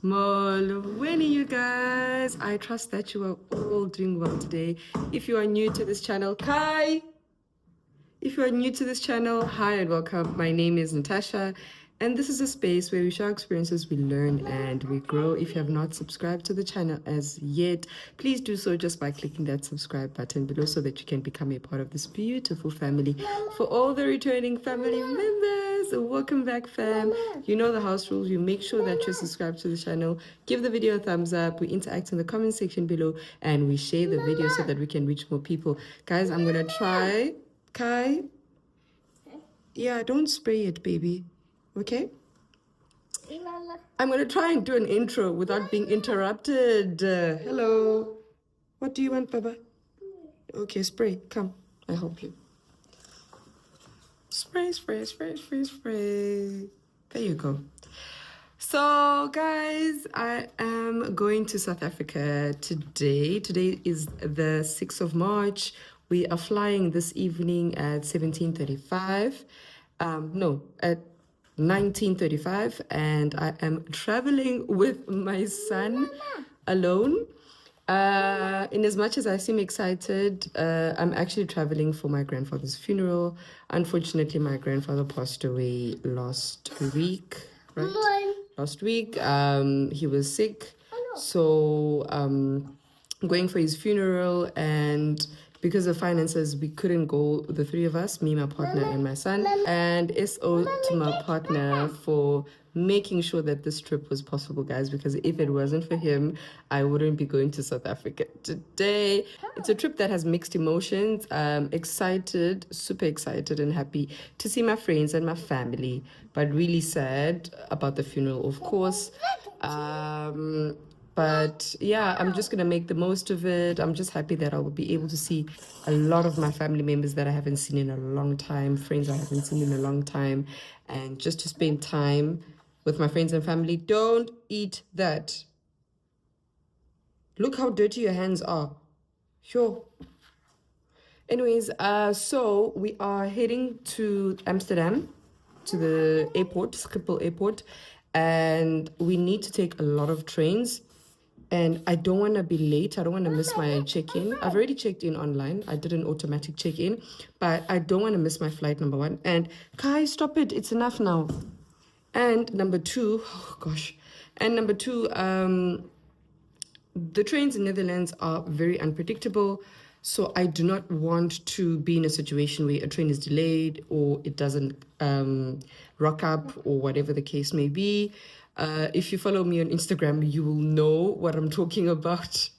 Molweni, you guys. I trust that you are all doing well today. If you are new to this channel, hi. If you are new to this channel, hi and welcome. My name is Natasha, and this is a space where we share experiences, we learn, and we grow. If you have not subscribed to the channel as yet, please do so just by clicking that subscribe button below so that you can become a part of this beautiful family. For all the returning family members, welcome back, fam. You know the house rules. You make sure that you're subscribed to the channel, give the video a thumbs up, we interact in the comment section below, and we share the video so that we can reach more people. Guys, I'm gonna try. Kai? Yeah, don't spray it, baby. Okay? I'm going to try and do an intro without being interrupted. Hello. What do you want, Baba? Okay, spray. Come. I help you. Spray, spray, spray, spray, spray. There you go. So, guys, I am going to South Africa today. Today is the 6th of March. We are flying this evening at 17:35. No, at 19:35, and I am traveling with my son alone. In as much as I seem excited, I'm actually traveling for my grandfather's funeral. Unfortunately, my grandfather passed away last week, right? Last week, he was sick, so I'm going for his funeral, and because of finances, we couldn't go, the three of us, me, my partner, and my son. And SO to my partner for making sure that this trip was possible, guys, because if it wasn't for him, I wouldn't be going to South Africa today. It's a trip that has mixed emotions. Excited, super excited and happy to see my friends and my family, but really sad about the funeral, of course. But yeah, I'm just gonna make the most of it. I'm just happy that I will be able to see a lot of my family members that I haven't seen in a long time, friends I haven't seen in a long time, and just to spend time with my friends and family. Don't eat that. Look how dirty your hands are. Sure. Anyways, so we are heading to Amsterdam, to the airport, Schiphol Airport, and we need to take a lot of trains. And I don't want to be late. I don't want to miss my check-in. I've already checked in online. I did an automatic check-in, but I don't want to miss my flight, number one. And Kai, stop it. It's enough now. And number two, oh gosh. And number two, the trains in Netherlands are very unpredictable. So I do not want to be in a situation where a train is delayed or it doesn't rock up or whatever the case may be. If you follow me on Instagram, you will know what I'm talking about.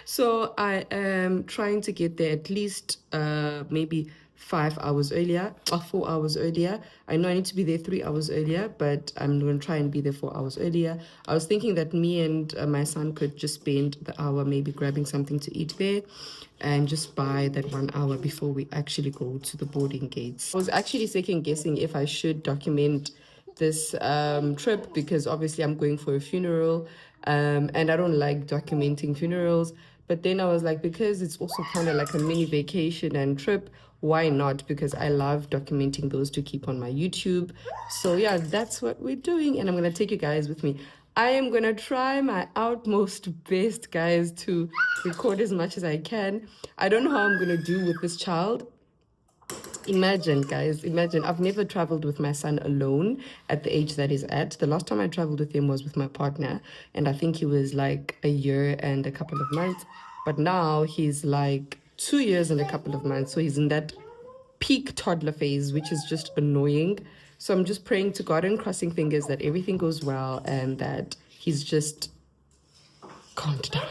So I am trying to get there at least maybe 5 hours earlier or 4 hours earlier. I know I need to be there 3 hours earlier, but I'm going to try and be there 4 hours earlier. I was thinking that me and my son could just spend the hour maybe grabbing something to eat there and just buy that 1 hour before we actually go to the boarding gates. I was actually second guessing if I should document this trip because obviously I'm going for a funeral and I don't like documenting funerals. But then I was like, because it's also kind of like a mini vacation and trip, why not? Because I love documenting those to keep on my YouTube. So yeah, that's what we're doing, and I'm gonna take you guys with me. I am gonna try my utmost best, guys, to record as much as I can. I don't know how I'm gonna do with this child. Imagine, guys, imagine. I've never traveled with my son alone at the age that he's at. The last time I traveled with him was with my partner, and I think he was like a year and a couple of months. But now he's like 2 years and a couple of months. So he's in that peak toddler phase, which is just annoying. So I'm just praying to God and crossing fingers that everything goes well and that he's just calmed down.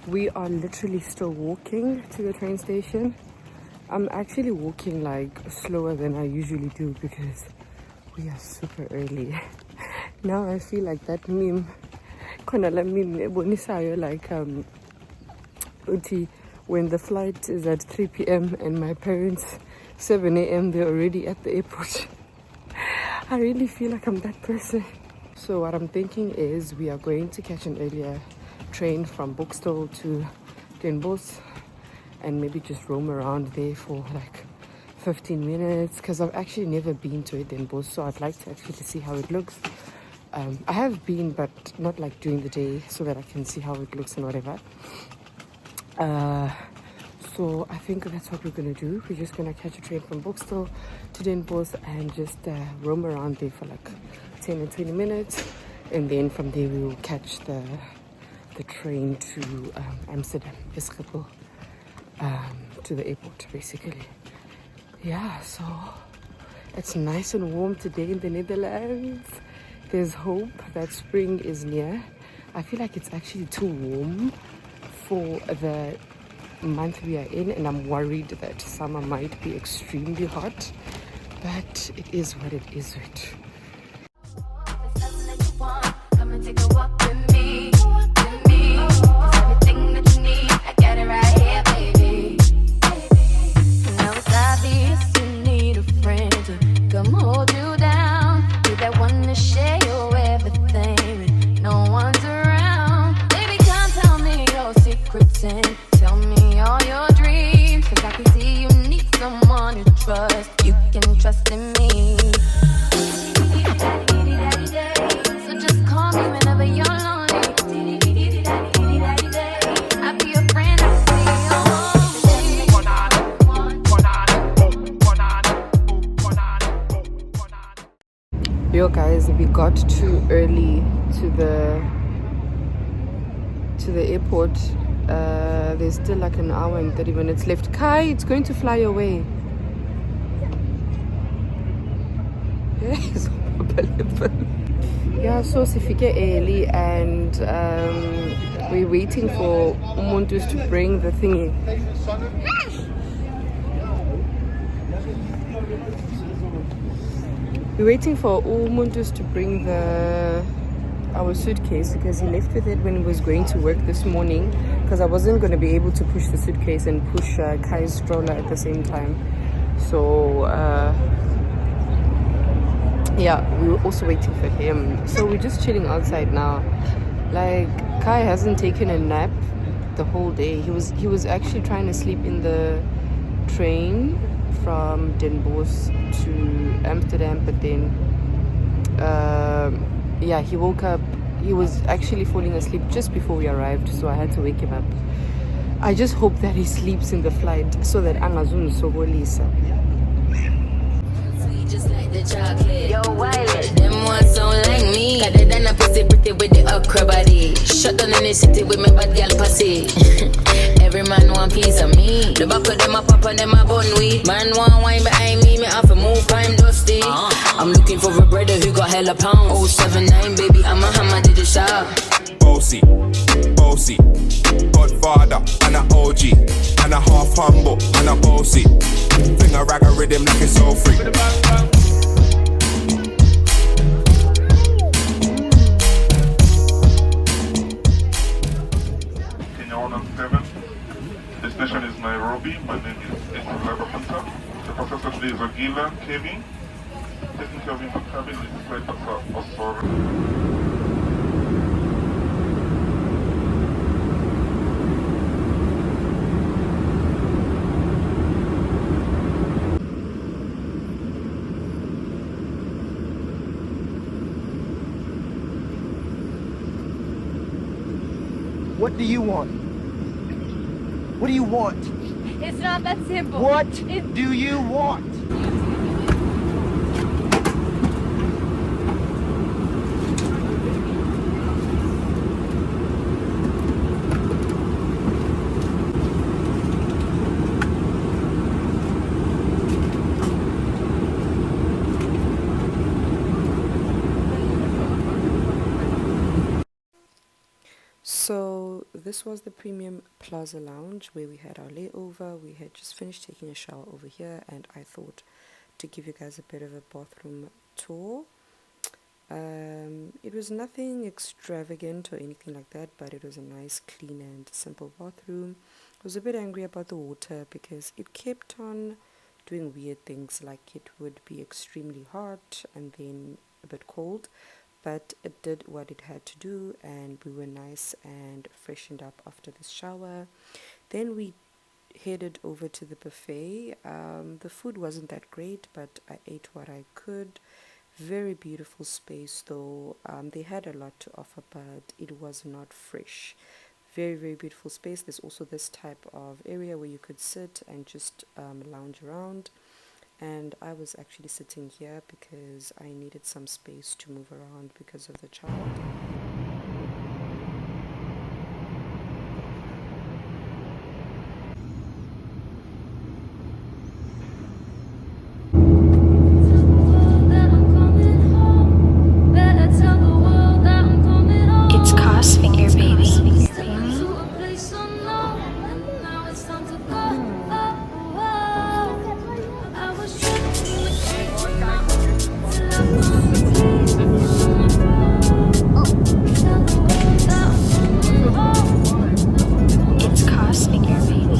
We are literally still walking to the train station. I'm actually walking like slower than I usually do because we are super early. Now I feel like that meme, like uti, when the flight is at 3 p.m. and my parents 7 a.m. they're already at the airport. I really feel like I'm that person. So what I'm thinking is we are going to catch an earlier train from Bookstall to Den Bosch and maybe just roam around there for like 15 minutes because I've actually never been to Den Bosch, so I'd like to actually see how it looks. I have been, but not like during the day, so that I can see how it looks and whatever. So I think that's what we're gonna do. We're just gonna catch a train from Bookstall to Den Bosch and just roam around there for like 10 or 20 minutes, and then from there we will catch the train to Amsterdam, Schiphol, to the airport basically. Yeah, so it's nice and warm today in the Netherlands. There's hope that spring is near. I feel like it's actually too warm for the month we are in, and I'm worried that summer might be extremely hot, but it is what it is. Tell me all your dreams, 'cause I can see you need someone to trust. You can trust in me. So just call me whenever you're lonely. I'll be your friend, I'll be your Yo guys, we got too early to the airport. There's still like an hour and 30 minutes left. Kai, it's going to fly away. Yes. Yeah, so sifike early and we're waiting for Umuntus to bring the thingy. We're waiting for Umuntus to bring our suitcase because he left with it when he was going to work this morning, because I wasn't going to be able to push the suitcase and push Kai's stroller at the same time. So yeah, we were also waiting for him, so we're just chilling outside now. Like, Kai hasn't taken a nap the whole day. He was actually trying to sleep in the train from Den Bosch to Amsterdam, but then yeah, he woke up. He was actually falling asleep just before we arrived, so I had to wake him up. I just hope that he sleeps in the flight so that angazun sobolisa. just like the chocolate. Yo, Wiley, them ones sound like me. Got it done a pussy pretty with the okra body. Shut down in the city with me bad girl pussy. Every man want piece of me. The back of them a pop and them a bun weed. Man want wine behind me have to move prime dusty. I'm looking for a brother who got hella pounds. 079 baby, I'm a hammer to the shop. Bossy, bossy, Godfather and a OG, and a half humble and a bossy. Finger rag a rhythm like it's so free. Kenya 107. The station is Nairobi. My name is Hunter. The passenger today is Agila Kevin. Taking care of in the cabin is flight Osoro. What do you want? What do you want? It's not that simple. What do you want? this was the Premium Plaza Lounge where we had our layover. We had just finished taking a shower over here, and I thought to give you guys a bit of a bathroom tour. It was nothing extravagant or anything like that, but it was a nice, clean and simple bathroom. I was a bit angry about the water because it kept on doing weird things, like it would be extremely hot and then a bit cold, but it did what it had to do, and we were nice and freshened up after this shower. Then we headed over to the buffet. The food wasn't that great, but I ate what I could. Very beautiful space though. They had a lot to offer, but it was not fresh. Very, very beautiful space. There's also this type of area where you could sit and just lounge around. And I was actually sitting here because I needed some space to move around because of the child. It's Cos Finger, baby. It's Cos Finger, baby.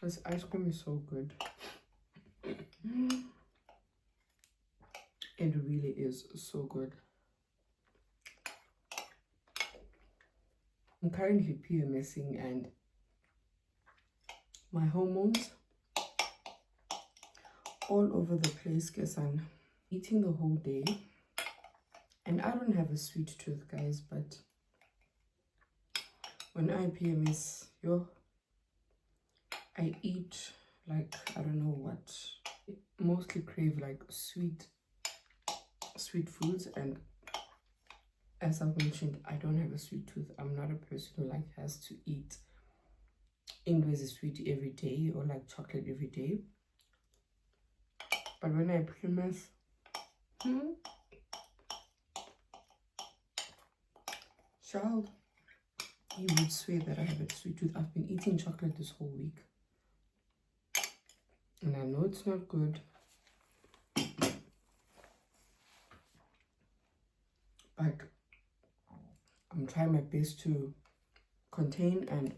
This ice cream is so good. It really is so good. I'm currently PMSing and my hormones all over the place because I'm eating the whole day. And I don't have a sweet tooth, guys, but when I PMS, I eat like, I don't know what. I mostly crave like sweet foods, and as I've mentioned, I don't have a sweet tooth. I'm not a person who like has to eat Airways sweet every day or like chocolate every day. But when I PMS, child, you would swear that I have a sweet tooth. I've been eating chocolate this whole week, and I know it's not good, but I'm trying my best to contain and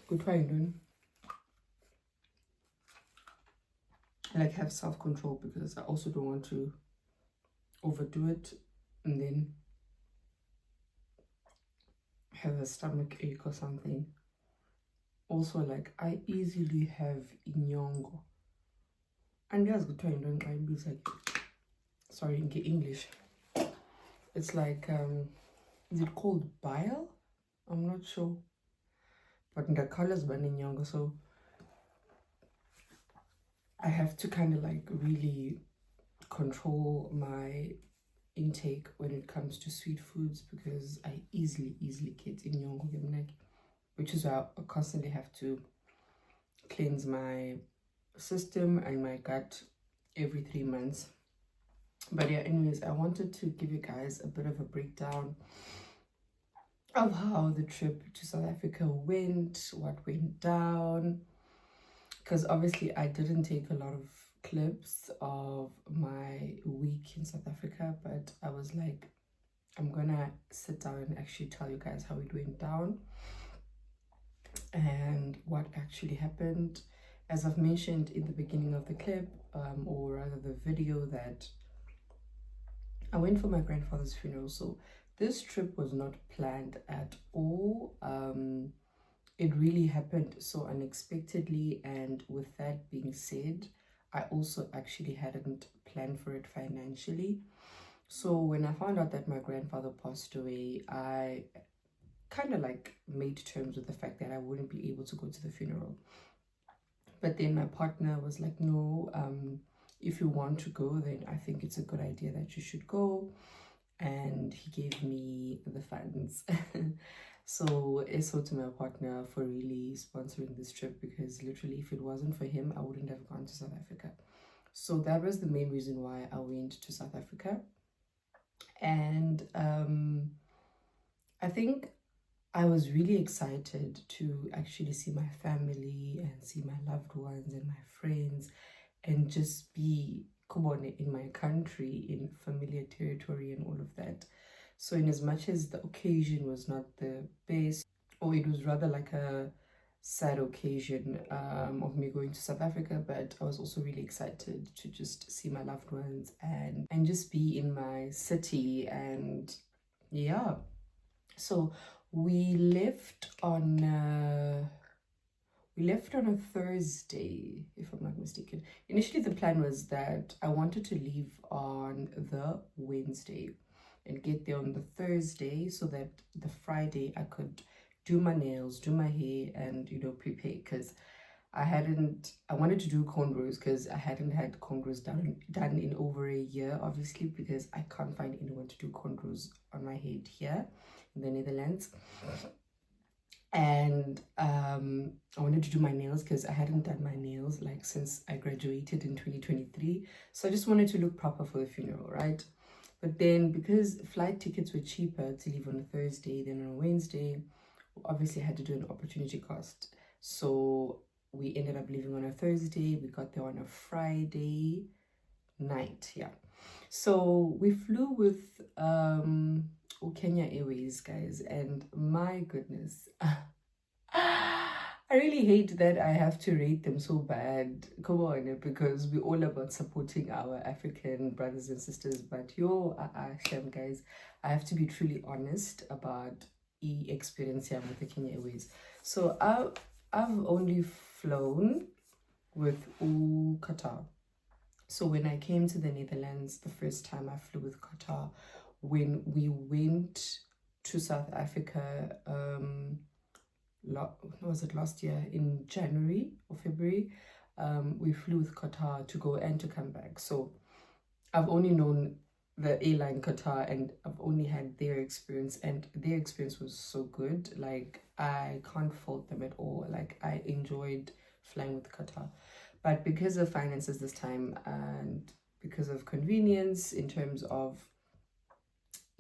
go try and do like have self-control, because I also don't want to overdo it and then have a stomach ache or something. Also, like, I easily have inyongo, and there's good time don't I be like, sorry in English, it's like is it called bile? I'm not sure, but the colors burning younger, so I have to kind of like really control my intake when it comes to sweet foods, because I easily get inyongo, which is why I constantly have to cleanse my system and my gut every 3 months. But yeah, anyways, I wanted to give you guys a bit of a breakdown of how the trip to South Africa went, what went down, because obviously I didn't take a lot of clips of my week in South Africa, but I was like, I'm gonna sit down and actually tell you guys how it went down and what actually happened. As I've mentioned in the beginning of the clip, or rather the video, that I went for my grandfather's funeral. So this trip was not planned at all. It really happened so unexpectedly, and with that being said, I also actually hadn't planned for it financially. So when I found out that my grandfather passed away, I kind of like made terms with the fact that I wouldn't be able to go to the funeral. But then my partner was like, no, if you want to go, then I think it's a good idea that you should go. And he gave me the funds. So SO to my partner for really sponsoring this trip, because literally if it wasn't for him, I wouldn't have gone to South Africa. So that was the main reason why I went to South Africa. And I think I was really excited to actually see my family and see my loved ones and my friends and just be in my country, in familiar territory and all of that. So in as much as the occasion was not the best, or it was rather like a sad occasion of me going to South Africa, but I was also really excited to just see my loved ones and just be in my city. And yeah, so we left on a Thursday, if I'm not mistaken. Initially, the plan was that I wanted to leave on the Wednesday and get there on the Thursday, so that the Friday I could do my nails, do my hair, and prepare, because I wanted to do cornrows, because I hadn't had cornrows done in over a year, obviously, because I can't find anyone to do cornrows on my head here in the Netherlands. And I wanted to do my nails, because I hadn't done my nails like since I graduated in 2023. So I just wanted to look proper for the funeral, right? But then, because flight tickets were cheaper to leave on a Thursday than on a Wednesday, obviously I had to do an opportunity cost. So we ended up leaving on a Thursday. We got there on a Friday night. Yeah. So we flew with Kenya Airways, guys, and my goodness, I really hate that I have to rate them so bad. Come on, because we're all about supporting our African brothers and sisters. But Shem, guys, I have to be truly honest about the experience here with the Kenya Airways. So I've only flown with Qatar. So when I came to the Netherlands, the first time I flew with Qatar, when we went to South Africa, was it last year in January or February, we flew with Qatar to go and to come back. So I've only known the airline Qatar, and I've only had their experience, and their experience was so good. Like, I can't fault them at all. Like, I enjoyed flying with Qatar. But because of finances this time, and because of convenience in terms of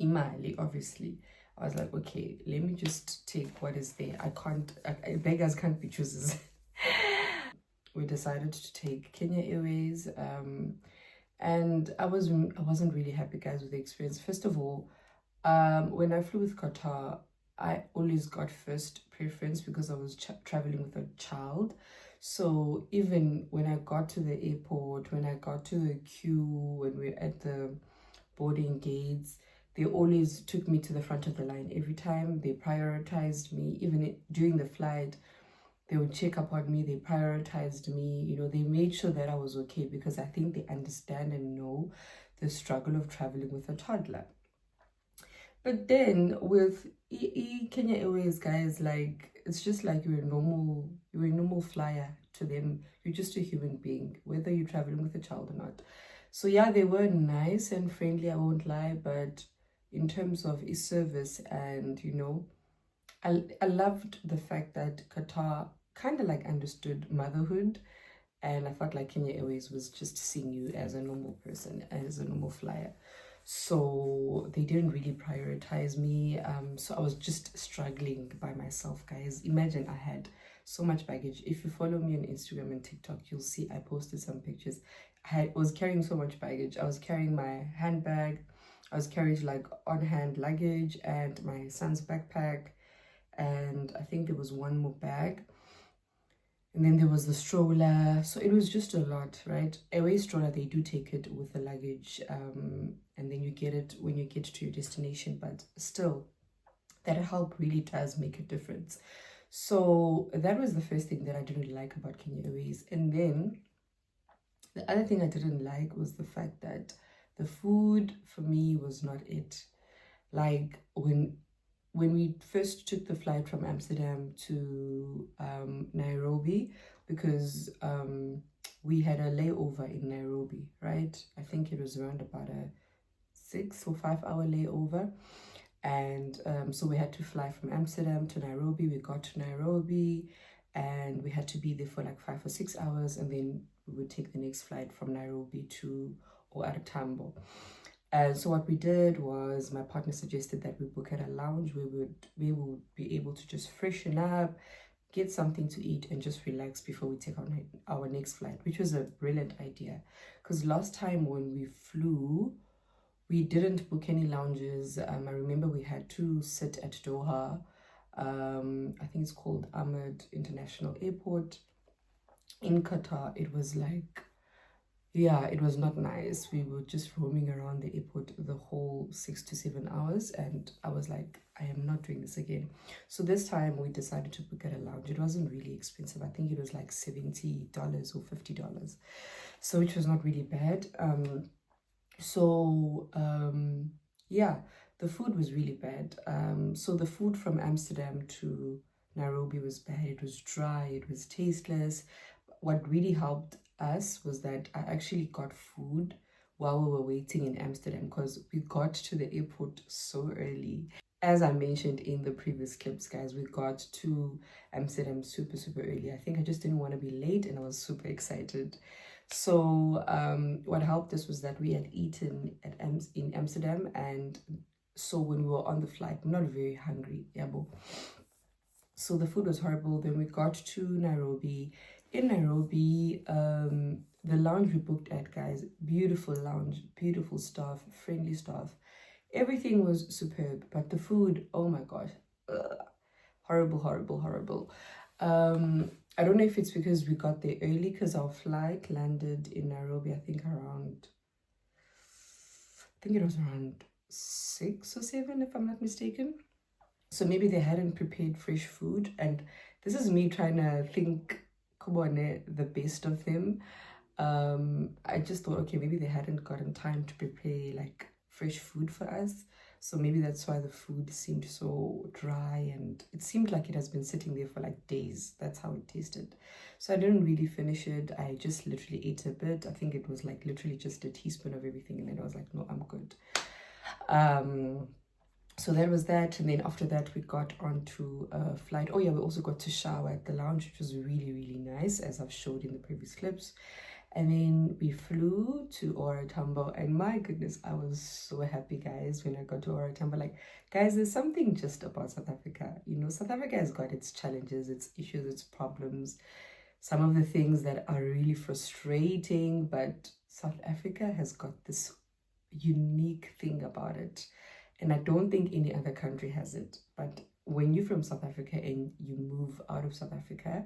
imali, obviously, I was like, okay, let me just take what is there. Beggars can't be choosers. We decided to take Kenya Airways, and I wasn't really happy, guys, with the experience. First of all, When I flew with Qatar, I always got first preference because I was traveling with a child. So even when I got to the airport, when I got to the queue, when we were at the boarding gates, they always took me to the front of the line. Every time they prioritized me, even during the flight, they would check up on me, they prioritized me, you know, they made sure that I was okay because I think they understand and know the struggle of traveling with a toddler. But then with Kenya Airways, guys, like it's just like you're a normal flyer to them. You're just a human being, whether you're traveling with a child or not. So yeah, they were nice and friendly, I won't lie, but in terms of service and you know, I loved the fact that Qatar kind of like understood motherhood, and I felt like Kenya Airways was just seeing you as a normal person, as a normal flyer. So they didn't really prioritize me. So I was just struggling by myself, guys. Imagine I had so much baggage. If you follow me on Instagram and TikTok, you'll see I posted some pictures. I was carrying so much baggage. I was carrying my handbag, I was carrying like on-hand luggage and my son's backpack, and I think there was one more bag, and then there was the stroller. So it was just a lot, right? Airway stroller, they do take it with the luggage, and then you get it when you get to your destination, but still that help really does make a difference. So that was the first thing that I didn't like about Kenya Airways. And then the other thing I didn't like was the fact that the food for me was not it. Like when we first took the flight from Amsterdam to Nairobi, because we had a layover in Nairobi, right? I think it was around about a 6 or 5 hour layover. And so we had to fly from Amsterdam to Nairobi. We got to Nairobi and we had to be there for like 5 or 6 hours, and then we would take the next flight from Nairobi to OR Tambo. And so what we did was my partner suggested that we book at a lounge where we would be able to just freshen up, get something to eat, and just relax before we take our next flight, which was a brilliant idea. Because last time when we flew, we didn't book any lounges. I remember we had to sit at Doha. I think it's called Ahmed International Airport in Qatar. It was like, yeah, it was not nice. We were just roaming around the airport the whole 6 to 7 hours, and I was like, I am not doing this again. So this time we decided to book at a lounge. It wasn't really expensive. I think it was like $70 or $50, so which was not really bad. Yeah, the food was really bad. So the food from Amsterdam to Nairobi was bad. It was dry, it was tasteless. What really helped us was that I actually got food while we were waiting in Amsterdam, because we got to the airport so early. As I mentioned in the previous clips, guys, we got to Amsterdam super early. I think I just didn't want to be late, and I was super excited. So what helped us was that we had eaten in Amsterdam, and so when we were on the flight, not very hungry, yabo. So the food was horrible. Then we got to Nairobi. In Nairobi, the lounge we booked at, guys, beautiful lounge, beautiful staff, friendly staff. Everything was superb, but the food, oh my gosh, horrible. I don't know if it's because we got there early, because our flight landed in Nairobi, I think it was around 6 or 7, if I'm not mistaken. So maybe they hadn't prepared fresh food, and this is me trying to think the best of them. I just thought, okay, maybe they hadn't gotten time to prepare like fresh food for us, so maybe that's why the food seemed so dry, and it seemed like it has been sitting there for like days. That's how it tasted. So I didn't really finish it. I just literally ate a bit. I think it was like literally just a teaspoon of everything, and then I was like, no, I'm good. So that was that. And then after that we got onto a flight. Oh yeah, we also got to shower at the lounge, which was really nice, as I've showed in the previous clips. And then we flew to OR Tambo, and my goodness, I was so happy, guys, when I got to OR Tambo. Like, guys, there's something just about South Africa. You know, South Africa has got its challenges, its issues, its problems, some of the things that are really frustrating, but South Africa has got this unique thing about it. And I don't think any other country has it. But when you're from South Africa and you move out of South Africa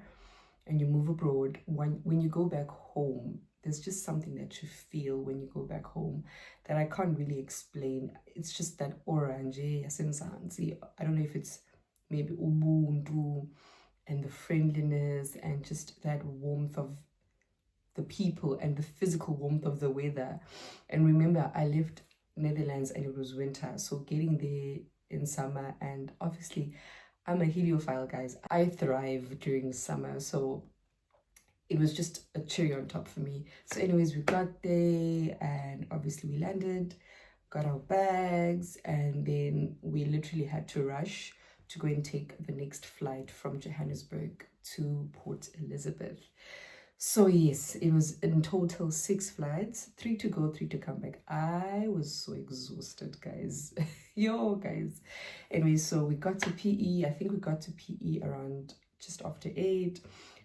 and you move abroad, when you go back home, there's just something that you feel when you go back home that I can't really explain. It's just that orange, I don't know if it's maybe ubuntu and the friendliness and just that warmth of the people and the physical warmth of the weather. And remember, I left Netherlands and it was winter, so getting there in summer, and obviously I'm a heliophile, guys. I thrive during summer, so it was just a cherry on top for me. So anyways, we got there and obviously we landed, got our bags, and then we literally had to rush to go and take the next flight from Johannesburg to Port Elizabeth. So yes, it was in total 6 flights, 3 to go, 3 to come back. I was so exhausted, guys. Yo, guys. Anyway, so we got to PE. I think we got to PE around just after 8.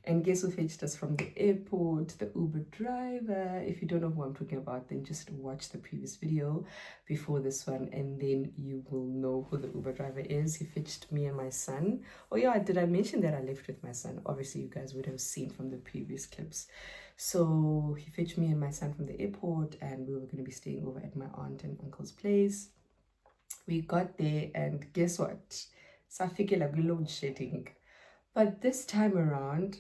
And guess who fetched us from the airport? The Uber driver. If you don't know who I'm talking about, then just watch the previous video before this one, and then you will know who the Uber driver is. He fetched me and my son. Oh yeah, did I mention that I left with my son? Obviously, you guys would have seen from the previous clips. So he fetched me and my son from the airport, and we were going to be staying over at my aunt and uncle's place. We got there, and guess what? Safike like load shedding. But this time around,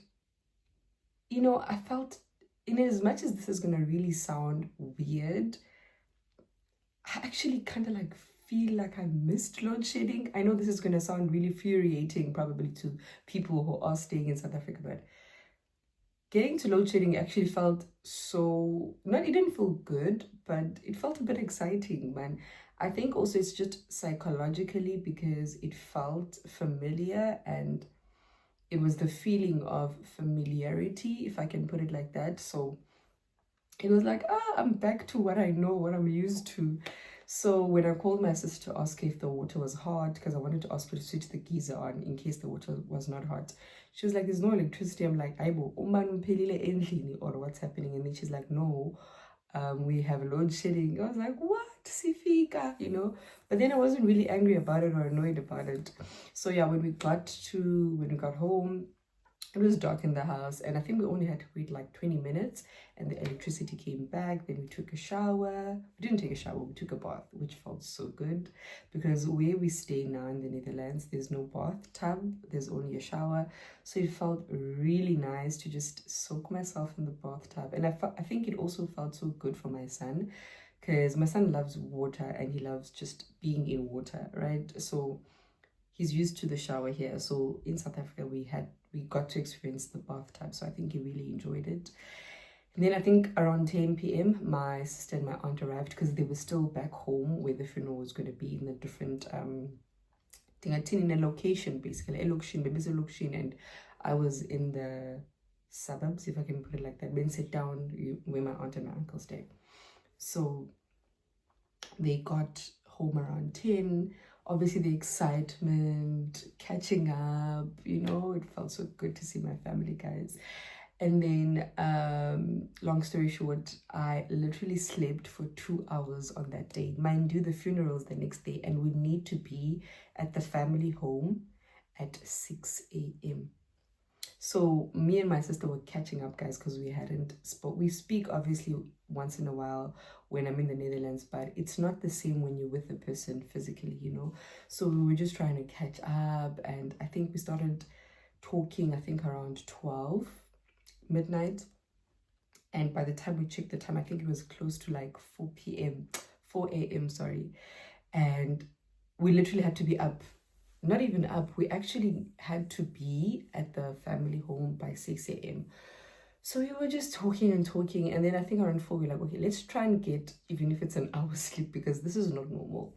you know, I felt, in as much as this is going to really sound weird, I actually kind of like feel like I missed load shedding. I know this is going to sound really infuriating probably to people who are staying in South Africa, but getting to load shedding actually felt so, it didn't feel good, but it felt a bit exciting, man. I think also it's just psychologically because it felt familiar, and it was the feeling of familiarity, if I can put it like that. So it was like, I'm back to what I know, what I'm used to. So when I called my sister to ask her if the water was hot, because I wanted to ask her to switch the geyser on in case the water was not hot, she was like, there's no electricity. I'm like, or what's happening? And then she's like, no, we have load shedding. I was like, what? Sifika, you know? But then I wasn't really angry about it or annoyed about it. So yeah, when we got home, it was dark in the house, and I think we only had to wait like 20 minutes, and the electricity came back. Then we took a shower. We didn't take a shower, we took a bath, which felt so good, because where we stay now in the Netherlands, there's no bathtub, there's only a shower. So it felt really nice to just soak myself in the bathtub. And I think it also felt so good for my son, because my son loves water and he loves just being in water, right? So he's used to the shower here. So in South Africa, we got to experience the bathtub. So I think he really enjoyed it. And then I think around 10 p.m., my sister and my aunt arrived, because they were still back home where the funeral was going to be, in a different, in a location, basically. A location, and I was in the suburbs, if I can put it like that. Then sit down where my aunt and my uncle stay. So they got home around 10. Obviously the excitement, catching up, you know, it felt so good to see my family, guys. And then long story short, I literally slept for 2 hours on that day. Mind you, the funeral's the next day, and we need to be at the family home at 6 a.m. So me and my sister were catching up, guys, because we hadn't spoke. We speak obviously once in a while when I'm in the Netherlands, but it's not the same when you're with the person physically, you know. So we were just trying to catch up, and I think we started talking, I think around 12 midnight. And by the time we checked the time, I think it was close to like 4 a.m, sorry. And we literally had to be up. Not even up, we actually had to be at the family home by 6 a.m. So we were just talking, and then I think around 4 we're like, okay, let's try and get, even if it's an hour's sleep, because this is not normal.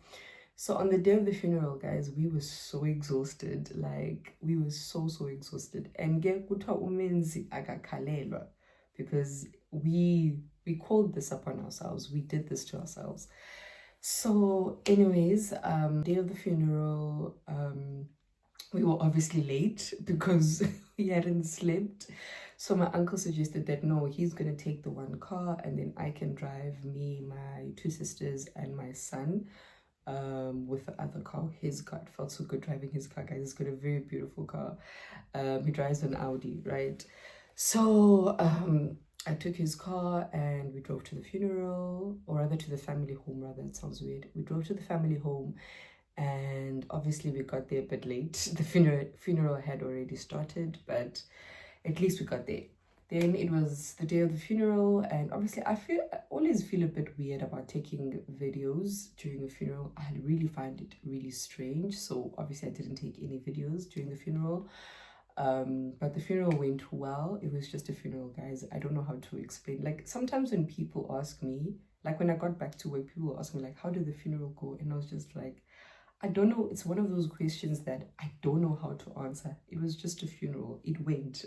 So on the day of the funeral, guys, we were so exhausted. Like, we were so exhausted. And because we called this upon ourselves. We did this to ourselves. So anyways, day of the funeral, we were obviously late because we hadn't slept. So my uncle suggested that no, he's gonna take the one car, and then I can drive, me, my 2 sisters and my son with the other car, his car. It felt so good driving his car, guys. He's got a very beautiful car. He drives an Audi, right? So I took his car and we drove to the funeral, or rather to the family home, rather. It sounds weird. We drove to the family home, and obviously we got there a bit late. The funeral had already started, but at least we got there. Then it was the day of the funeral, and obviously I always feel a bit weird about taking videos during a funeral. I really find it really strange, so obviously I didn't take any videos during the funeral. But the funeral went well. It was just a funeral, guys. I don't know how to explain. Like, sometimes when people ask me, like when I got back to work, people ask me like, how did the funeral go? And I was just like, I don't know. It's one of those questions that I don't know how to answer. It was just a funeral. It went.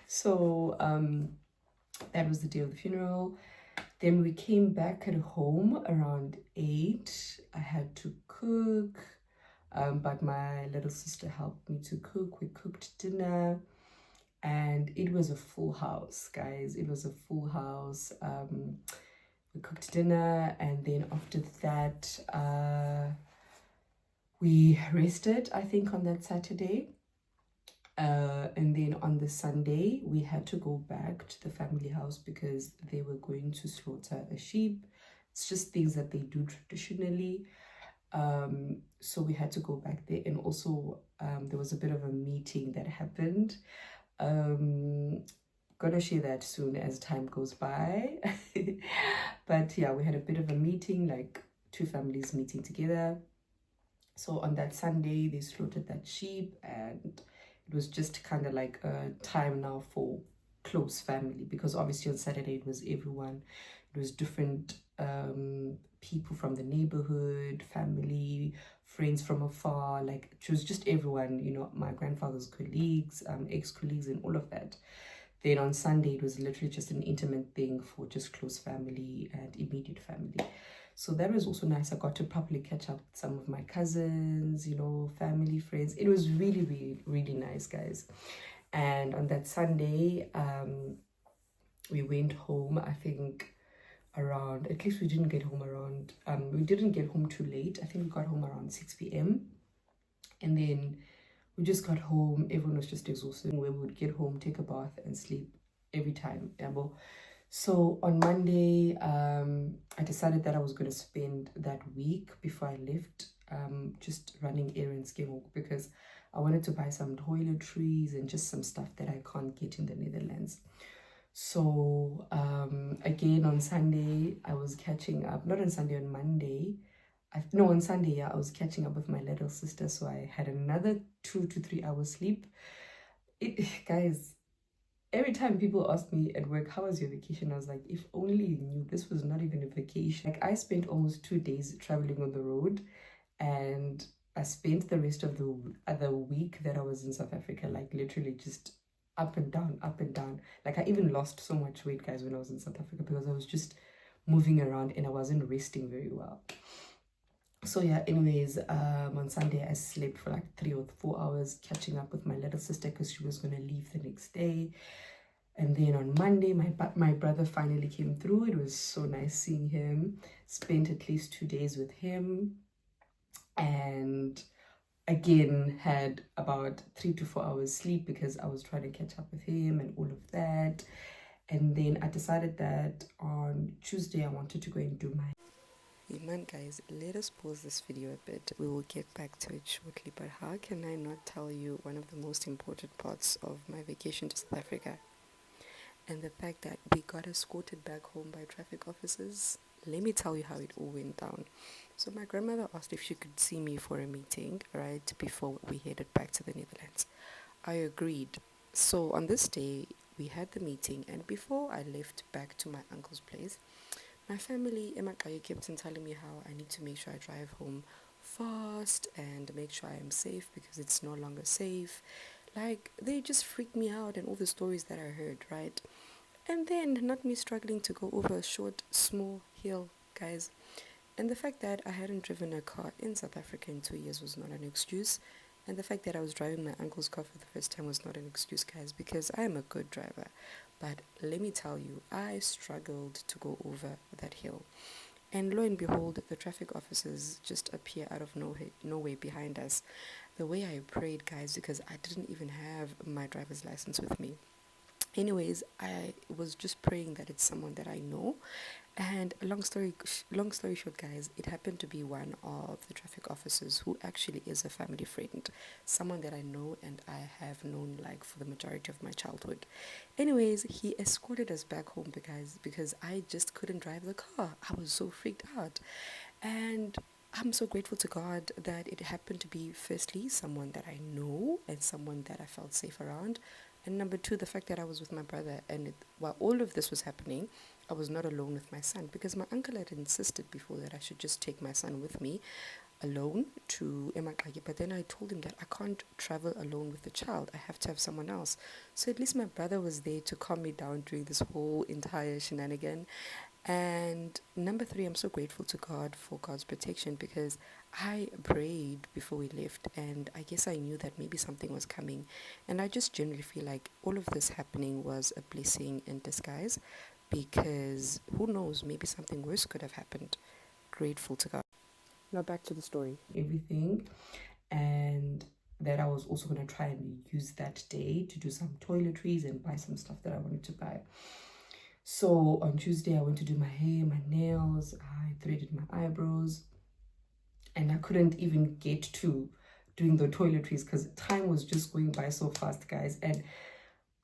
So that was the day of the funeral. Then we came back at home around 8. I had to cook, but my little sister helped me to cook. We cooked dinner, and it was a full house, guys. It was a full house. We cooked dinner, and then after that, we rested, I think, on that Saturday. And then on the Sunday, we had to go back to the family house because they were going to slaughter a sheep. It's just things that they do traditionally. So we had to go back there. And also, there was a bit of a meeting that happened. Gonna share that soon as time goes by. But yeah, we had a bit of a meeting, like 2 families meeting together. So on that Sunday, they slaughtered that sheep, and it was just kind of like a time now for close family, because obviously on Saturday it was everyone. It was different people from the neighborhood, family, friends from afar. Like, it was just everyone, you know, my grandfather's colleagues, ex-colleagues, and all of that. Then on Sunday, it was literally just an intimate thing for just close family and immediate family. So that was also nice. I got to properly catch up with some of my cousins, you know, family, friends. It was really, really, really nice, guys. And on that Sunday, we went home, I think around, at least we didn't get home around, we didn't get home too late. I think we got home around 6 p.m. And then we just got home. Everyone was just exhausted. We would get home, take a bath, and sleep every time. So on Monday, I decided that I was going to spend that week before I left just running errands, because I wanted to buy some toiletries and just some stuff that I can't get in the Netherlands. So again, on Sunday, I was catching up. Not on Sunday, on Monday. On Sunday, yeah, I was catching up with my little sister. So I had another 2 to 3 hours sleep. Guys, every time people ask me at work, how was your vacation? I was like, if only you knew, this was not even a vacation. Like, I spent almost 2 days traveling on the road, and I spent the rest of the other week that I was in South Africa, like literally just up and down, up and down. Like, I even lost so much weight, guys, when I was in South Africa, because I was just moving around and I wasn't resting very well. So yeah, anyways, on Sunday I slept for like 3 or 4 hours catching up with my little sister, because she was going to leave the next day. And then on Monday, my brother finally came through. It was so nice seeing him. Spent at least 2 days with him, and again had about 3 to 4 hours sleep because I was trying to catch up with him and all of that. And then I decided that on Tuesday I wanted to go and do my... Man, guys, let us pause this video a bit. We will get back to it shortly. But how can I not tell you one of the most important parts of my vacation to South Africa? And the fact that we got escorted back home by traffic officers. Let me tell you how it all went down. So my grandmother asked if she could see me for a meeting, right, before we headed back to the Netherlands. I agreed. So on this day, we had the meeting, and before I left back to my uncle's place, my family, Emakaya, kept on telling me how I need to make sure I drive home fast and make sure I am safe because it's no longer safe. Like, they just freaked me out and all the stories that I heard, right? And then not me struggling to go over a short, small hill, guys. And the fact that I hadn't driven a car in South Africa in 2 years was not an excuse. And the fact that I was driving my uncle's car for the first time was not an excuse, guys, because I am a good driver. But let me tell you, I struggled to go over that hill. And lo and behold, the traffic officers just appear out of nowhere behind us. The way I prayed, guys, because I didn't even have my driver's license with me. Anyways, I was just praying that it's someone that I know. And long story short, guys, it happened to be one of the traffic officers who actually is a family friend, someone that I know and I have known like for the majority of my childhood. Anyways, he escorted us back home because I just couldn't drive the car. I was so freaked out. And I'm so grateful to God that it happened to be, firstly, someone that I know and someone that I felt safe around. And number two, the fact that I was with my brother. And while all of this was happening, I was not alone with my son because my uncle had insisted before that I should just take my son with me alone to Emakagi. But then I told him that I can't travel alone with the child. I have to have someone else. So at least my brother was there to calm me down during this whole entire shenanigan. And number three, I'm so grateful to God for God's protection because I prayed before we left and I guess I knew that maybe something was coming. And I just generally feel like all of this happening was a blessing in disguise because who knows, maybe something worse could have happened. Grateful to God. Now back to the story. Everything. And that I was also going to try and use that day to do some toiletries and buy some stuff that I wanted to buy. So on Tuesday, I went to do my hair, my nails, I threaded my eyebrows, and I couldn't even get to doing the toiletries because time was just going by so fast, guys. And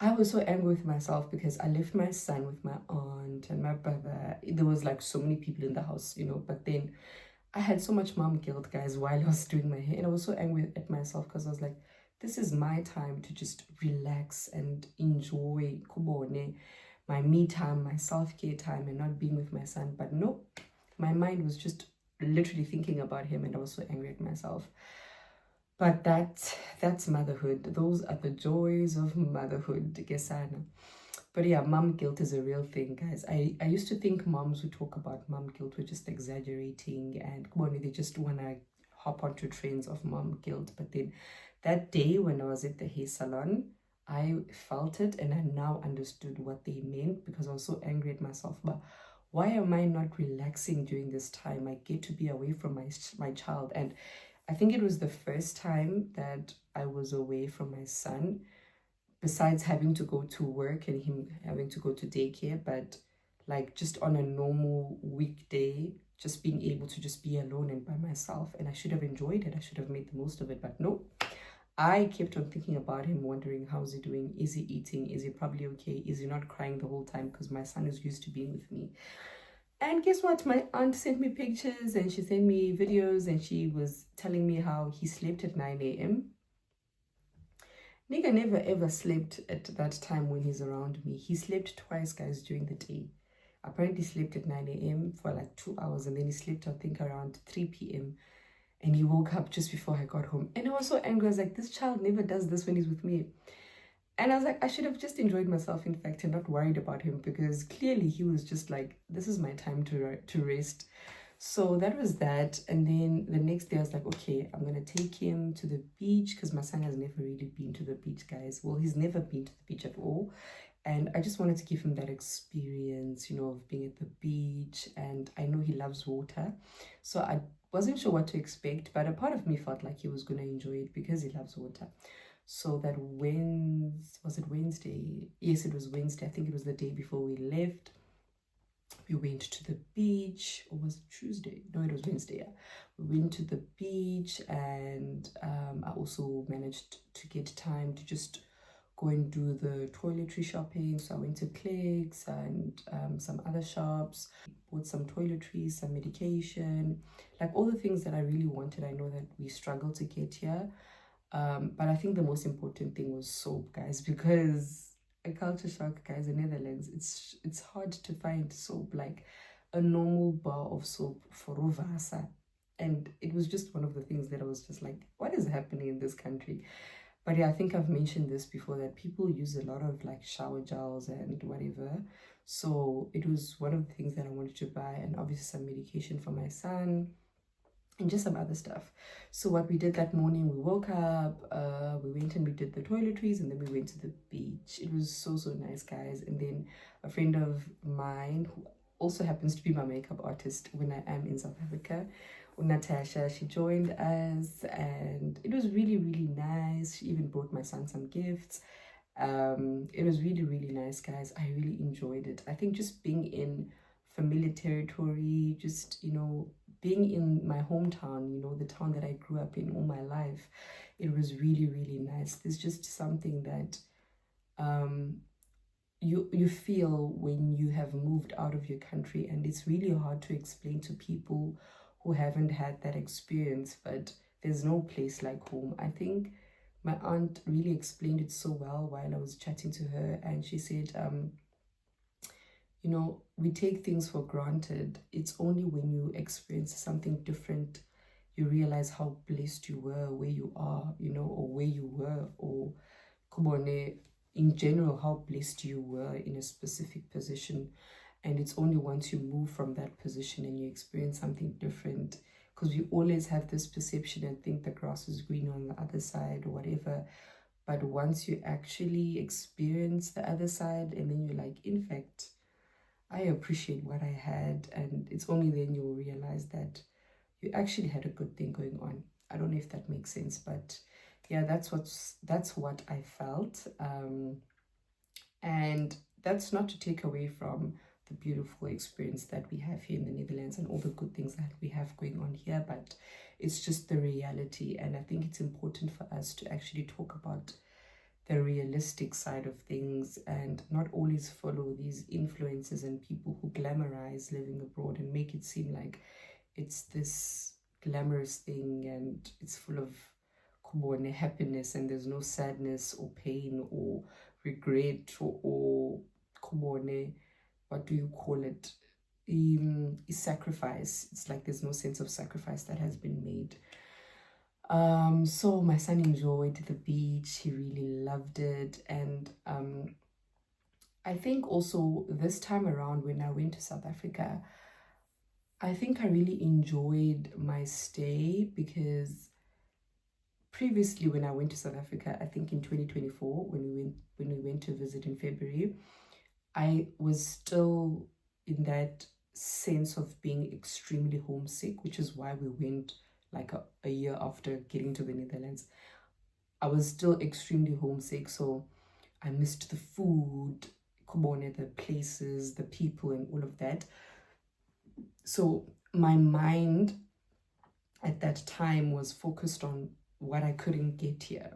I was so angry with myself because I left my son with my aunt and my brother. There was like so many people in the house, but then I had so much mom guilt, guys, while I was doing my hair. And I was so angry at myself because I was like, this is my time to just relax and enjoy kubone, my me time, my self-care time, and not being with my son. But no, my mind was just literally thinking about him and I was so angry at myself. But that's motherhood. Those are the joys of motherhood, Gesana. But yeah, mom guilt is a real thing, guys. I used to think moms who talk about mom guilt were just exaggerating and they just want to hop onto trends of mom guilt. But then that day when I was at the hair salon, I felt it and I now understood what they meant because I was so angry at myself. But why am I not relaxing during this time? I get to be away from my child. And I think it was the first time that I was away from my son, besides having to go to work and him having to go to daycare, but like just on a normal weekday, just being able to just be alone and by myself. And I should have enjoyed it. I should have made the most of it, but no. I kept on thinking about him, wondering how's he doing? Is he eating? Is he probably okay? Is he not crying the whole time? Because my son is used to being with me. And guess what? My aunt sent me pictures and she sent me videos and she was telling me how he slept at 9 a.m. Nigga never ever slept at that time when he's around me. He slept twice, guys, during the day. Apparently slept at 9 a.m. for like 2 hours and then he slept, I think, around 3 p.m. And he woke up just before I got home. And I was so angry. I was like, this child never does this when he's with me. And I was like, I should have just enjoyed myself, in fact, and not worried about him because clearly he was just like, this is my time to rest. So that was that. And then the next day I was like, okay, I'm going to take him to the beach because my son has never really been to the beach, guys. Well, he's never been to the beach at all. And I just wanted to give him that experience, of being at the beach. And I know he loves water. So I wasn't sure what to expect, but a part of me felt like he was going to enjoy it because he loves water. So that was it Wednesday? Yes, it was Wednesday. I think it was the day before we left. We went to the beach, or was it Tuesday? No, it was Wednesday. Yeah. We went to the beach and I also managed to get time to just go and do the toiletry shopping. So I went to Clicks and some other shops, bought some toiletries, some medication, like all the things that I really wanted. I know that we struggle to get here. But I think the most important thing was soap, guys, because a culture shock, guys, in Netherlands, it's hard to find soap, like a normal bar of soap for Rovasa. And it was just one of the things that I was just like, what is happening in this country? But yeah, I think I've mentioned this before that people use a lot of like shower gels and whatever. So it was one of the things that I wanted to buy, and obviously some medication for my son and just some other stuff. So what we did that morning, we woke up, we went and we did the toiletries, and then we went to the beach. It was so nice, guys. And then a friend of mine who also happens to be my makeup artist when I am in South Africa. Natasha, she joined us and it was really, really nice. She even brought my son some gifts. It was really, really nice, guys. I really enjoyed it. I think just being in familiar territory, just, you know, being in my hometown, you know, the town that I grew up in all my life, it was really, really nice. There's just something that you feel when you have moved out of your country, and it's really hard to explain to people who haven't had that experience, but there's no place like home. I think my aunt really explained it so well while I was chatting to her, and she said, you know, we take things for granted. It's only when you experience something different you realize how blessed you were where you are, you know, or where you were, or kubone, in general, how blessed you were in a specific position. And it's only once you move from that position and you experience something different, because we always have this perception and think the grass is green on the other side or whatever. But once you actually experience the other side, and then you're like, in fact, I appreciate what I had. And it's only then you'll realize that you actually had a good thing going on. I don't know if that makes sense, but yeah, that's what I felt. And that's not to take away from the beautiful experience that we have here in the Netherlands and all the good things that we have going on here, but it's just the reality. And I think it's important for us to actually talk about the realistic side of things and not always follow these influences and people who glamorize living abroad and make it seem like it's this glamorous thing and it's full of happiness and there's no sadness or pain or regret or what do you call it, sacrifice. It's like there's no sense of sacrifice that has been made. So my son enjoyed the beach. He really loved it. And I think also this time around when I went to South Africa, I think I really enjoyed my stay, because previously when I went to South Africa, I think in 2024, when we went to visit in February, I was still in that sense of being extremely homesick, which is why we went like a year after getting to the Netherlands. I was still extremely homesick, so I missed the food, the places, the people, and all of that. So my mind at that time was focused on what I couldn't get here.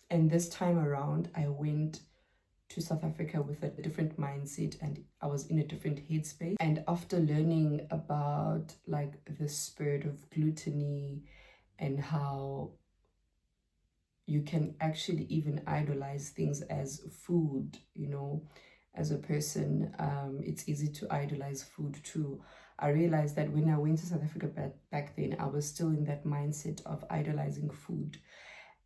And this time around, I went to South Africa with a different mindset and I was in a different headspace. And after learning about like the spirit of gluttony and how you can actually even idolize things as food, you know, as a person, it's easy to idolize food too. I realized that when I went to South Africa back then, I was still in that mindset of idolizing food.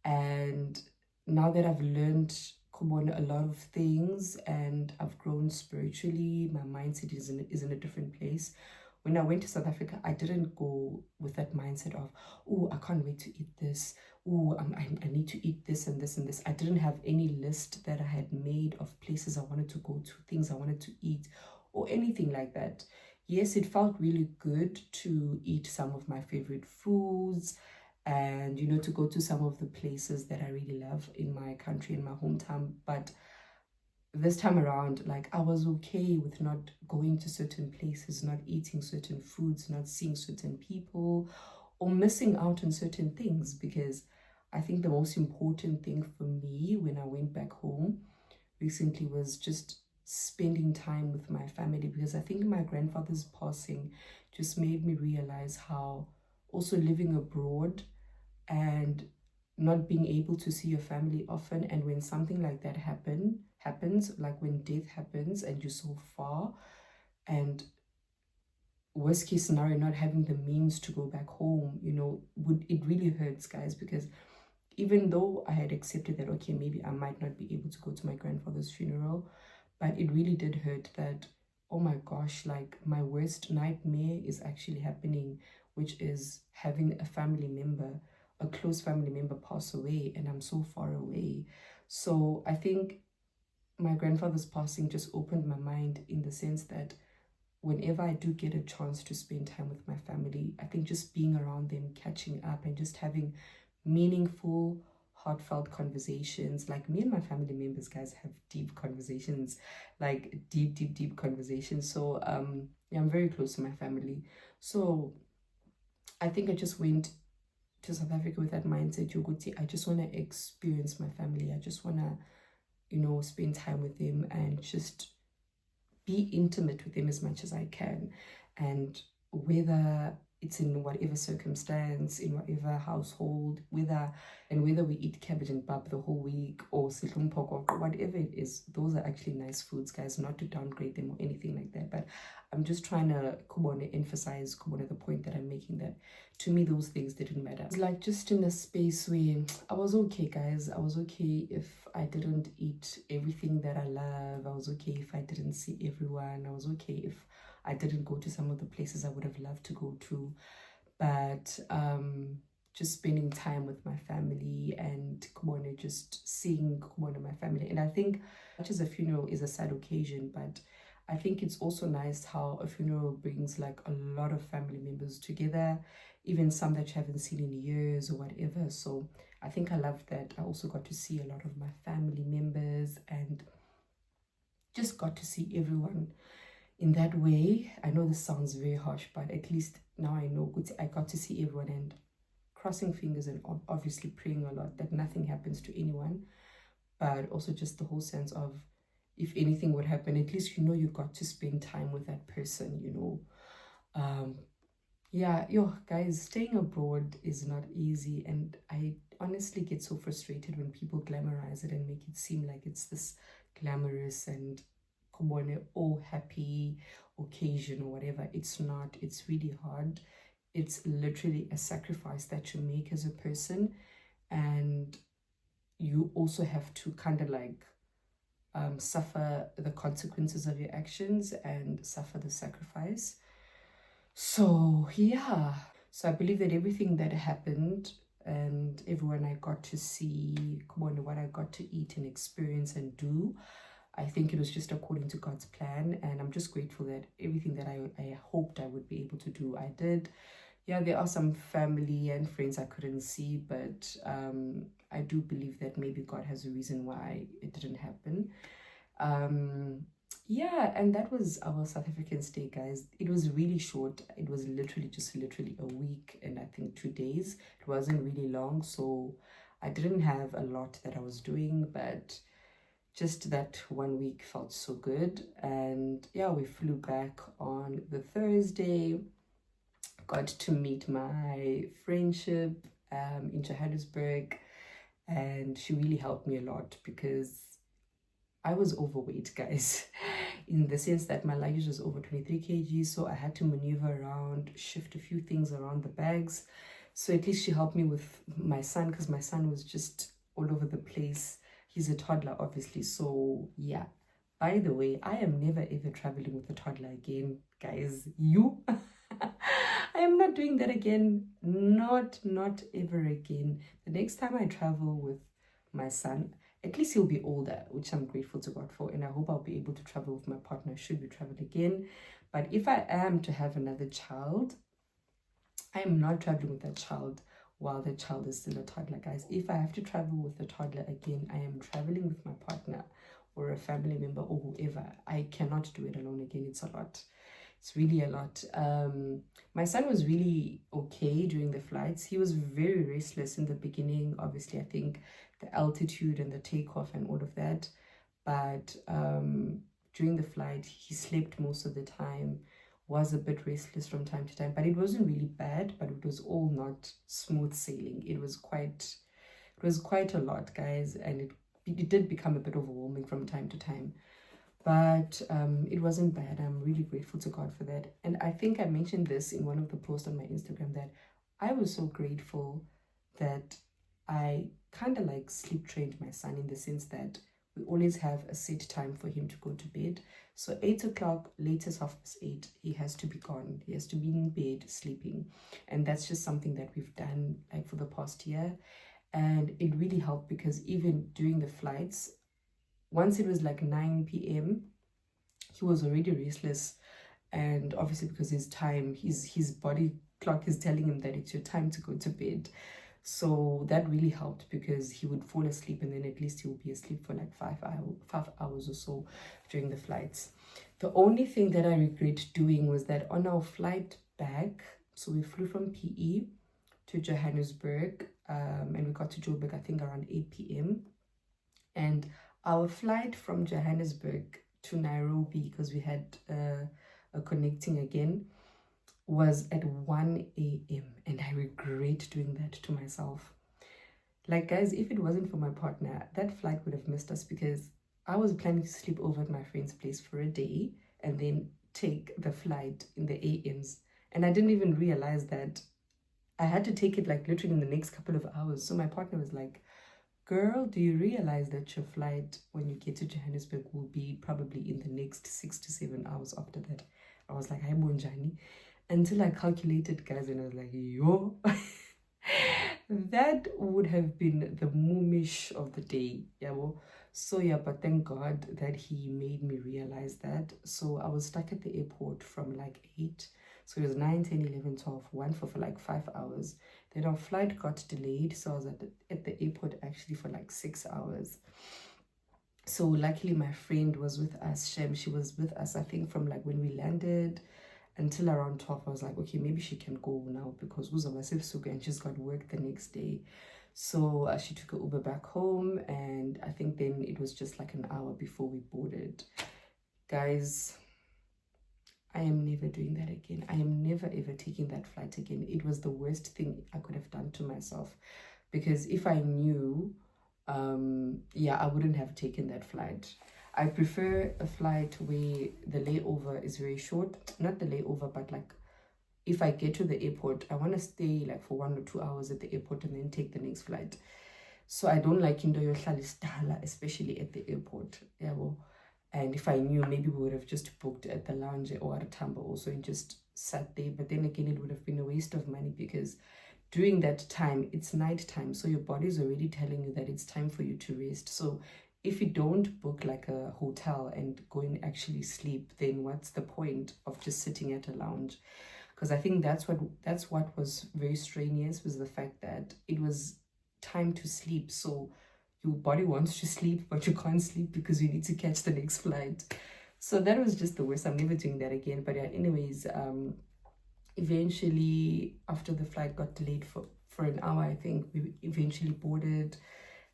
And now that I've learned a lot of things and I've grown spiritually, my mindset is in a different place. When I went to South Africa, I didn't go with that mindset of, oh, I can't wait to eat this. Oh, I need to eat this and this and this. I didn't have any list that I had made of places I wanted to go to, things I wanted to eat, or anything like that. Yes, it felt really good to eat some of my favorite foods and, you know, to go to some of the places that I really love in my country, in my hometown. But this time around, like, I was okay with not going to certain places, not eating certain foods, not seeing certain people, or missing out on certain things, because I think the most important thing for me when I went back home recently was just spending time with my family, because I think my grandfather's passing just made me realize how also living abroad and not being able to see your family often, and when something like that happens, like when death happens and you're so far, and worst case scenario, not having the means to go back home, you know, it really hurts, guys, because even though I had accepted that, okay, maybe I might not be able to go to my grandfather's funeral, but it really did hurt that, oh my gosh, like my worst nightmare is actually happening, which is having a family member, a close family member pass away, and I'm so far away. So I think my grandfather's passing just opened my mind in the sense that whenever I do get a chance to spend time with my family, I think just being around them, catching up, and just having meaningful, heartfelt conversations. Like, me and my family members, guys, have deep conversations, like deep conversations. So yeah, I'm very close to my family. So I think I just went to South Africa with that mindset, Yoguti. I just want to experience my family. I just want to, you know, spend time with them and just be intimate with them as much as I can. And whether it's in whatever circumstance, in whatever household, whether we eat cabbage and pap the whole week, or silumpok, or whatever it is, those are actually nice foods, guys. Not to downgrade them or anything like that, but I'm just trying to emphasize the point that I'm making, that to me those things didn't matter. It's like just in a space where I was okay, guys. I was okay if I didn't eat everything that I love. I was okay if I didn't see everyone. I was okay if I didn't go to some of the places I would have loved to go to. But just spending time with my family and just seeing my family. And I think much as a funeral is a sad occasion, but I think it's also nice how a funeral brings like a lot of family members together, even some that you haven't seen in years or whatever. So I think I love that. I also got to see a lot of my family members and just got to see everyone in that way. I know this sounds very harsh, but at least now I know I got to see everyone, and crossing fingers and obviously praying a lot that nothing happens to anyone, but also just the whole sense of, if anything would happen, at least you know you got to spend time with that person, you know. Yeah, guys, staying abroad is not easy, and I honestly get so frustrated when people glamorize it and make it seem like it's this glamorous and all happy occasion or whatever. It's not. It's really hard. It's literally a sacrifice that you make as a person, and you also have to kind of like suffer the consequences of your actions and suffer the sacrifice. So yeah, so I believe that everything that happened and everyone I got to see, what I got to eat and experience and do, I think it was just according to God's plan, and I'm just grateful that everything that I hoped I would be able to do, I did. Yeah, there are some family and friends I couldn't see, but I do believe that maybe God has a reason why it didn't happen. Yeah, and that was our South African stay, guys. It was really short. It was literally a week and I think 2 days. It wasn't really long, so I didn't have a lot that I was doing, but just that 1 week felt so good. And yeah, we flew back on the Thursday. Got to meet my friendship in Johannesburg, and she really helped me a lot because I was overweight, guys, in the sense that my luggage was over 23 kg, so I had to maneuver around, shift a few things around the bags. So at least she helped me with my son, because my son was just all over the place. He's a toddler, obviously, so yeah. By the way, I am never ever traveling with a toddler again, guys. You? I am not doing that again. Not ever again. The next time I travel with my son, at least he'll be older, which I'm grateful to God for, and I hope I'll be able to travel with my partner should we travel again. But if I am to have another child, I am not traveling with that child while the child is still a toddler, guys. If I have to travel with a toddler again, I am traveling with my partner or a family member or whoever. I cannot do it alone again. It's a lot. It's really a lot. My son was really okay during the flights. He was very restless in the beginning. Obviously, I think the altitude and the takeoff and all of that. But during the flight, he slept most of the time, was a bit restless from time to time. But it wasn't really bad, but it was all not smooth sailing. It was quite a lot, guys. And it did become a bit overwhelming from time to time. But it wasn't bad. I'm really grateful to God for that. And I think I mentioned this in one of the posts on my Instagram, that I was so grateful that I kind of like sleep trained my son, in the sense that we always have a set time for him to go to bed. So 8 o'clock, latest 8:30, he has to be gone. He has to be in bed sleeping. And that's just something that we've done like for the past year. And it really helped, because even during the flights, once it was like 9 p.m., he was already restless and obviously because his body clock is telling him that it's your time to go to bed. So that really helped because he would fall asleep and then at least he would be asleep for like 5 hours or so during the flights. The only thing that I regret doing was that on our flight back, so we flew from PE to Johannesburg, and we got to Joburg I think around 8 p.m. and our flight from Johannesburg to Nairobi, because we had a connecting again, was at 1 a.m. and I regret doing that to myself. Like, guys, if it wasn't for my partner, that flight would have missed us, because I was planning to sleep over at my friend's place for a day and then take the flight in the AMs, and I didn't even realize that I had to take it like literally in the next couple of hours. So my partner was like, girl, do you realize that your flight when you get to Johannesburg will be probably in the next 6 to 7 hours after that? I was like, hi bonjani, until I calculated, guys, and I was like, yo, that would have been the moomish of the day. Yeah, well, so yeah, but thank God that he made me realize that. So I was stuck at the airport from like 8, so it was 9, 10, 11, 12, 1 for like 5 hours. Then our flight got delayed, so I was at the airport actually for like 6 hours. So luckily my friend was with us, Shem. She was with us, I think, from like when we landed until around 12. I was like, okay, maybe she can go now because and she's got work the next day. So she took an Uber back home, and I think then it was just like an hour before we boarded. Guys, I am never doing that again. I am never ever taking that flight again. It was the worst thing I could have done to myself, because if I knew, yeah, I wouldn't have taken that flight. I prefer a flight where the layover is very short. Not the layover, but like if I get to the airport, I want to stay like for 1 or 2 hours at the airport and then take the next flight. So I don't like into your especially at the airport. Yeah, well, and if I knew, maybe we would have just booked at the lounge or at a Tambo also and just sat there. But then again, it would have been a waste of money, because during that time, it's night time. So your body is already telling you that it's time for you to rest. So if you don't book like a hotel and go and actually sleep, then what's the point of just sitting at a lounge? Because I think that's what was very strenuous, was the fact that it was time to sleep. So your body wants to sleep, but you can't sleep because you need to catch the next flight. So that was just the worst. I'm never doing that again. But yeah, anyways, eventually after the flight got delayed for an hour, I think we eventually boarded,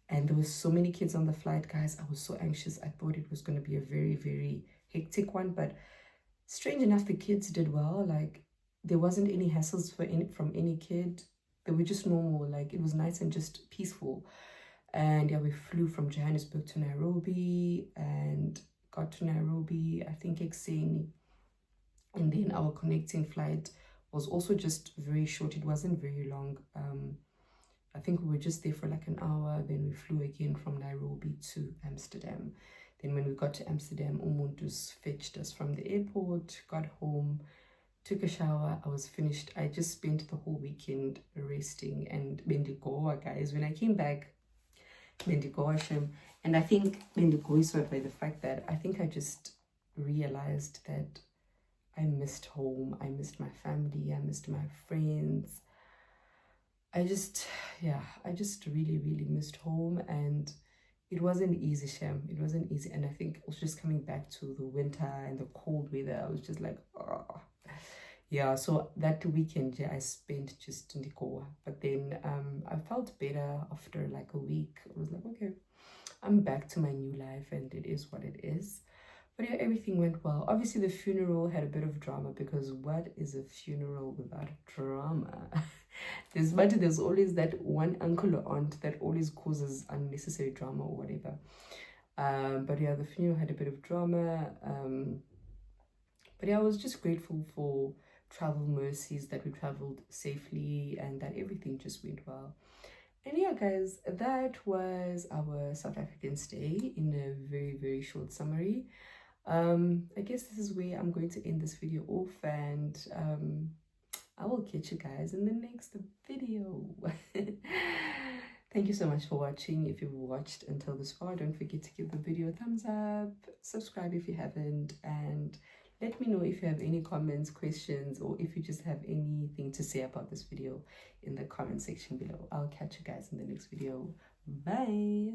and there was so many kids on the flight, guys. I was so anxious. I thought it was going to be a very, very hectic one, but strange enough, the kids did well. Like, there wasn't any hassles from any kid. They were just normal. Like, it was nice and just peaceful. And yeah, we flew from Johannesburg to Nairobi and got to Nairobi, I think, Ekseni. And then our connecting flight was also just very short. It wasn't very long. I think we were just there for like an hour. Then we flew again from Nairobi to Amsterdam. Then when we got to Amsterdam, Umuntus fetched us from the airport, got home, took a shower. I was finished. I just spent the whole weekend resting and bendigoa, guys. When I came back, bendigoa Shem. And I think bendigoa is by the fact that I think I just realized that I missed home. I missed my family. I missed my friends. I just really, really missed home, and it wasn't easy, Shem. It wasn't easy. And I think it was just coming back to the winter and the cold weather. I was just like, oh. Yeah, so that weekend, yeah, I spent just in the Goa. But then I felt better after like a week. I was like, okay, I'm back to my new life, and it is what it is. But yeah, everything went well. Obviously, the funeral had a bit of drama, because what is a funeral without drama? There's always that one uncle or aunt that always causes unnecessary drama or whatever. But yeah, the funeral had a bit of drama. But yeah, I was just grateful for travel mercies, that we traveled safely and that everything just went well. And yeah, guys, that was our South African stay in a very, very short summary. I guess this is where I'm going to end this video off, and I will catch you guys in the next video. Thank you so much for watching. If you've watched until this far, don't forget to give the video a thumbs up, subscribe if you haven't, and Let me know if you have any comments, questions, or if you just have anything to say about this video in the comment section below. I'll catch you guys in the next video. Bye.